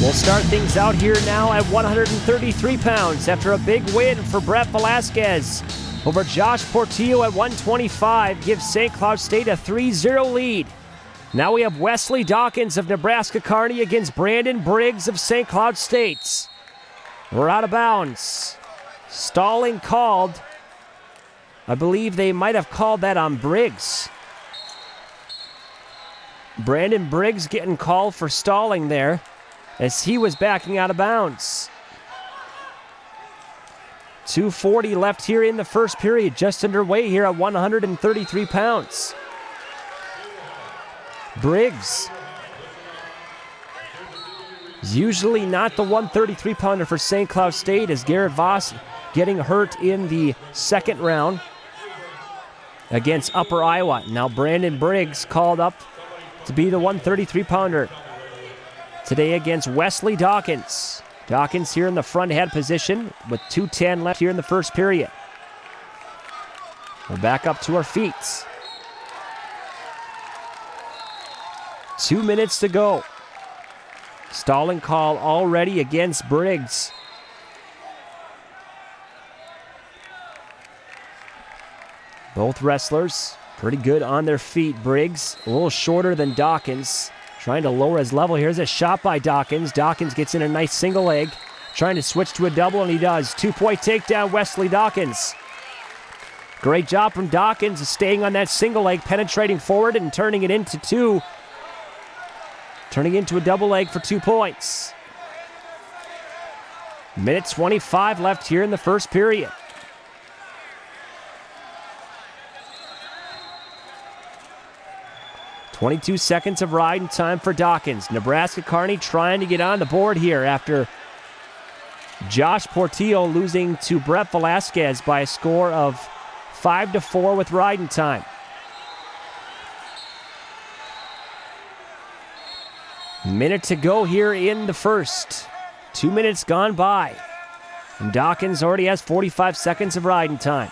We'll start things out here now at 133 pounds after a big win for Brett Velasquez over Josh Portillo at 125, gives St. Cloud State a 3-0 lead. Now we have Wesley Hawkins of Nebraska-Kearney against Brandon Briggs of St. Cloud State. We're out of bounds. Stalling called. I believe they might have called that on Briggs. Brandon Briggs getting called for stalling there as he was backing out of bounds. 2:40 left here in the first period, just underway here at 133 pounds. Briggs is usually not the 133-pounder for St. Cloud State, as Garrett Voss getting hurt in the second round against Upper Iowa. Now Brandon Briggs called up to be the 133-pounder today against Wesley Hawkins. Hawkins here in the front head position with 2:10 left here in the first period. We're back up to our feet. 2 minutes to go. Stalling call already against Briggs. Both wrestlers pretty good on their feet. Briggs a little shorter than Hawkins, trying to lower his level. Here's a shot by Hawkins. Hawkins gets in a nice single leg, trying to switch to a double, and he does. 2-point takedown, Wesley Hawkins. Great job from Hawkins, staying on that single leg, penetrating forward and turning it into two. Turning into a double leg for 2 points. Minute 25 left here in the first period. .22 seconds of riding time for Hawkins. Nebraska-Kearney trying to get on the board here after Josh Portillo losing to Brett Velasquez by a score of 5-4 with riding time. Minute to go here in the first. 2 minutes gone by. And Hawkins already has 45 seconds of riding time.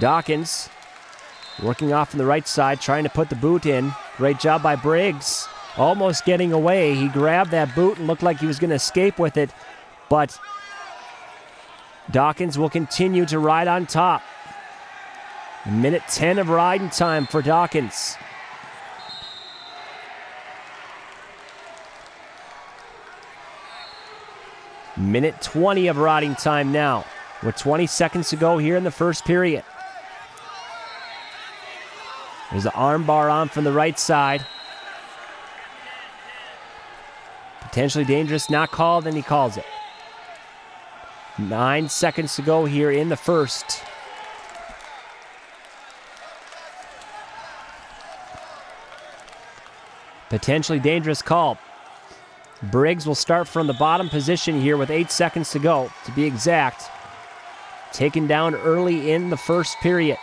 Hawkins working off on the right side, trying to put the boot in. Great job by Briggs. Almost getting away. He grabbed that boot and looked like he was going to escape with it. But Hawkins will continue to ride on top. Minute 10 of riding time for Hawkins. Minute 20 of riding time now, with 20 seconds to go here in the first period. There's an arm bar on from the right side. Potentially dangerous, not called, and he calls it. 9 seconds to go here in the first. Potentially dangerous call. Briggs will start from the bottom position here with 8 seconds to go, to be exact. Taken down early in the first period.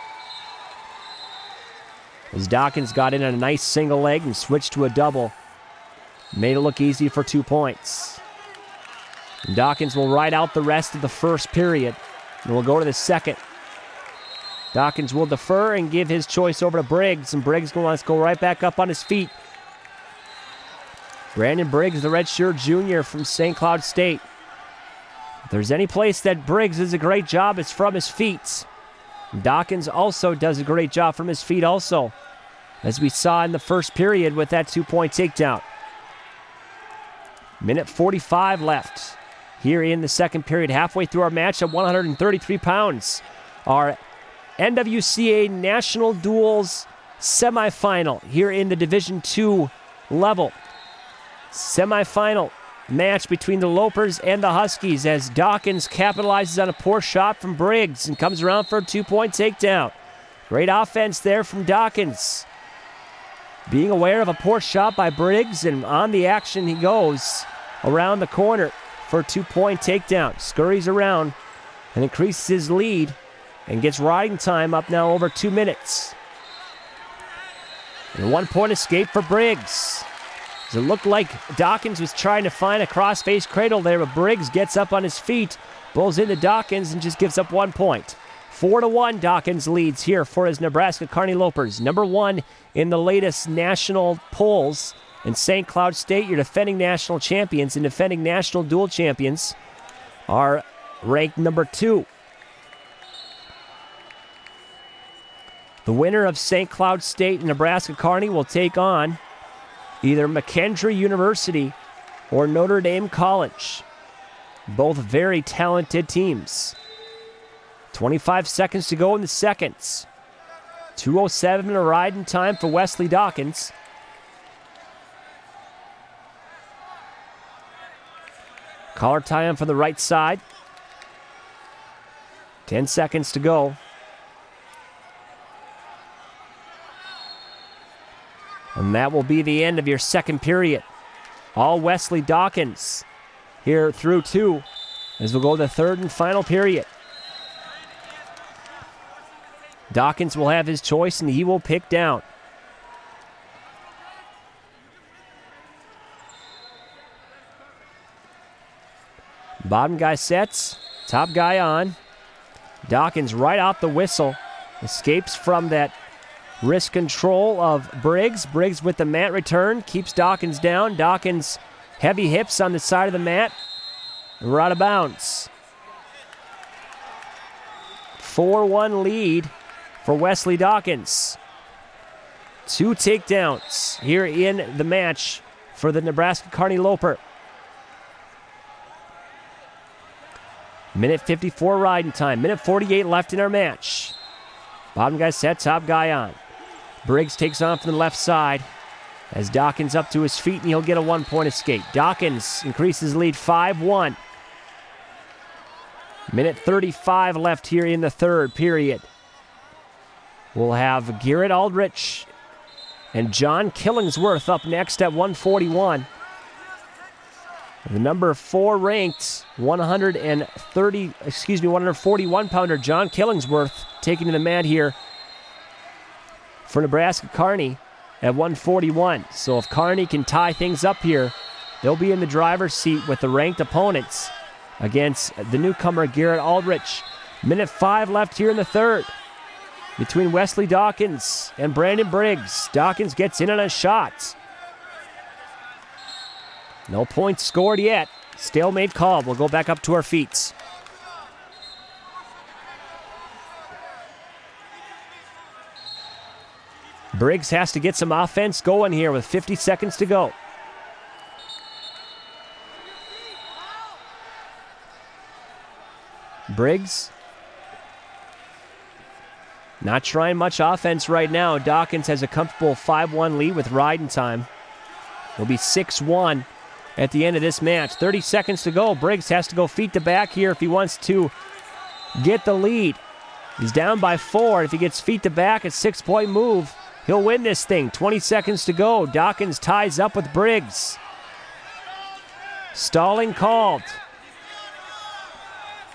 As Hawkins got in on a nice single leg and switched to a double. Made it look easy for 2 points. And Hawkins will ride out the rest of the first period. And we'll go to the second. Hawkins will defer and give his choice over to Briggs. And Briggs wants to go right back up on his feet. Brandon Briggs, the redshirt junior from St. Cloud State. If there's any place that Briggs does a great job, it's from his feet. Hawkins also does a great job from his feet also, as we saw in the first period with that 2-point takedown. Minute 45 left here in the second period, halfway through our match at 133 pounds. Our NWCA National Duels Semifinal here in the Division II level. Semifinal match between the Lopers and the Huskies as Hawkins capitalizes on a poor shot from Briggs and comes around for a 2-point takedown. Great offense there from Hawkins. Being aware of a poor shot by Briggs, and on the action he goes around the corner for a 2-point takedown. Scurries around and increases his lead and gets riding time up now over 2 minutes. And a 1-point escape for Briggs. It looked like Hawkins was trying to find a cross-face cradle there, but Briggs gets up on his feet, pulls into Hawkins, and just gives up 1 point. 4-1, Dawkins leads here for his Nebraska-Kearney Lopers. Number 1 in the latest national polls. And St. Cloud State, your defending national champions and defending national dual champions, are ranked number 2. The winner of St. Cloud State and Nebraska-Kearney will take on either McKendree University or Notre Dame College. Both very talented teams. 25 seconds to go in the seconds. 2:07 to ride in time for Wesley Hawkins. Collar tie on for the right side. 10 seconds to go. And that will be the end of your second period. All Wesley Hawkins here through 2 as we'll go to the third and final period. Hawkins will have his choice and he will pick down. Bottom guy sets, top guy on. Hawkins right off the whistle. Escapes from that wrist control of Briggs. Briggs with the mat return, keeps Hawkins down. Hawkins heavy hips on the side of the mat. We're out of bounds. 4-1 lead for Wesley Hawkins. 2 takedowns here in the match for the Nebraska-Kearney Loper. Minute 54 riding time. Minute 48 left in our match. Bottom guy set, top guy on. Briggs takes on from the left side as Hawkins up to his feet and he'll get a 1-point escape. Hawkins increases lead 5-1. Minute 35 left here in the third period. We'll have Garrett Aldrich and John Killingsworth up next at 141. The number 4 ranked 141-pounder John Killingsworth taking to the mat here for Nebraska-Kearney at 141. So if Kearney can tie things up here, they'll be in the driver's seat with the ranked opponents against the newcomer Garrett Aldrich. Minute 5 left here in the third between Wesley Hawkins and Brandon Briggs. Hawkins gets in on a shot. No points scored yet. Stalemate called. We'll go back up to our feet. Briggs has to get some offense going here with 50 seconds to go. Briggs not trying much offense right now. Hawkins has a comfortable 5-1 lead with riding time. It'll be 6-1 at the end of this match. 30 seconds to go. Briggs has to go feet to back here if he wants to get the lead. He's down by 4. If he gets feet to back, a 6-point move. He'll win this thing. 20 seconds to go. Hawkins ties up with Briggs. Stalling called.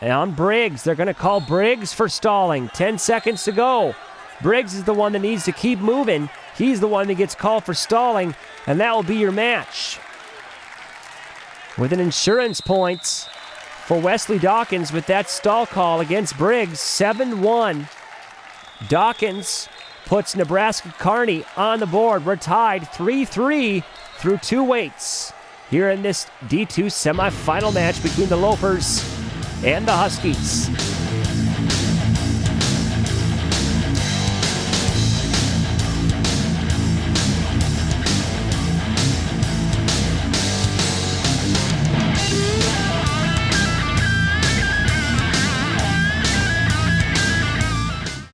And on Briggs, they're going to call Briggs for stalling. 10 seconds to go. Briggs is the one that needs to keep moving. He's the one that gets called for stalling, and that will be your match. With an insurance points for Wesley Hawkins with that stall call against Briggs, 7-1. Hawkins puts Nebraska-Kearney on the board. We're tied 3-3 through 2 weights here in this D2 semifinal match between the Lopers and the Huskies.